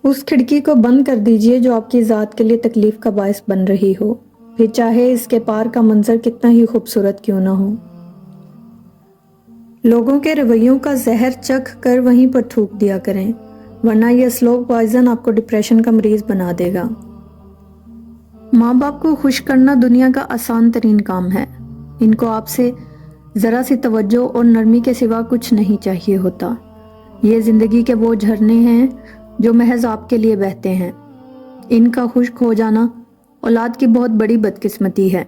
اس کھڑکی کو بند کر دیجئے جو آپ کی ذات کے لیے تکلیف کا باعث بن رہی ہو، پھر چاہے اس کے پار کا منظر کتنا ہی خوبصورت کیوں نہ ہو۔ لوگوں کے رویوں کا زہر چکھ کر وہیں پر تھوک دیا کریں، ورنہ یہ سلو پوائزن آپ کو ڈپریشن کا مریض بنا دے گا۔ ماں باپ کو خوش کرنا دنیا کا آسان ترین کام ہے۔ ان کو آپ سے ذرا سی توجہ اور نرمی کے سوا کچھ نہیں چاہیے ہوتا۔ یہ زندگی کے وہ جھرنے ہیں جو محض آپ کے لیے بہتے ہیں۔ ان کا خشک ہو جانا اولاد کی بہت بڑی بدقسمتی ہے۔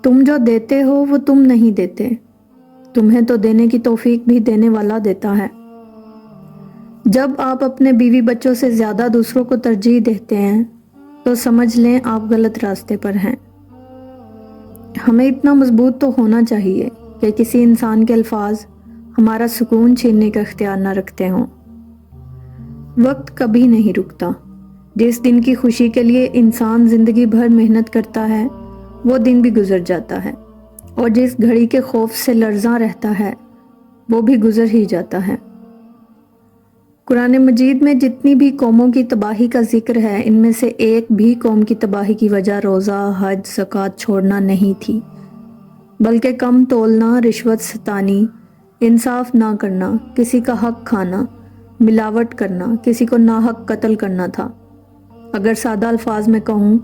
تم جو دیتے ہو وہ تم نہیں دیتے، تمہیں تو دینے کی توفیق بھی دینے والا دیتا ہے۔ جب آپ اپنے بیوی بچوں سے زیادہ دوسروں کو ترجیح دیتے ہیں تو سمجھ لیں آپ غلط راستے پر ہیں۔ ہمیں اتنا مضبوط تو ہونا چاہیے کہ کسی انسان کے الفاظ ہمارا سکون چھیننے کا اختیار نہ رکھتے ہوں۔ وقت کبھی نہیں رکتا۔ جس دن کی خوشی کے لیے انسان زندگی بھر محنت کرتا ہے وہ دن بھی گزر جاتا ہے، اور جس گھڑی کے خوف سے لرزاں رہتا ہے وہ بھی گزر ہی جاتا ہے۔ قرآن مجید میں جتنی بھی قوموں کی تباہی کا ذکر ہے، ان میں سے ایک بھی قوم کی تباہی کی وجہ روزہ، حج، زکوٰۃ چھوڑنا نہیں تھی، بلکہ کم تولنا، رشوت ستانی، انصاف نہ کرنا، کسی کا حق کھانا، ملاوٹ کرنا، کسی کو ناحق قتل کرنا تھا۔ اگر سادہ الفاظ میں کہوں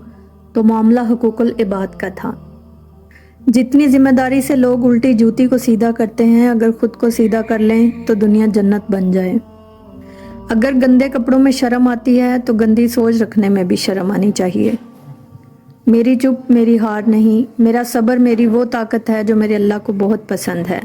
تو معاملہ حقوق العباد کا تھا۔ جتنی ذمہ داری سے لوگ الٹی جوتی کو سیدھا کرتے ہیں، اگر خود کو سیدھا کر لیں تو دنیا جنت بن جائے۔ اگر گندے کپڑوں میں شرم آتی ہے تو گندی سوچ رکھنے میں بھی شرم آنی چاہیے۔ میری چپ میری ہار نہیں، میرا صبر میری وہ طاقت ہے جو میرے اللہ کو بہت پسند ہے۔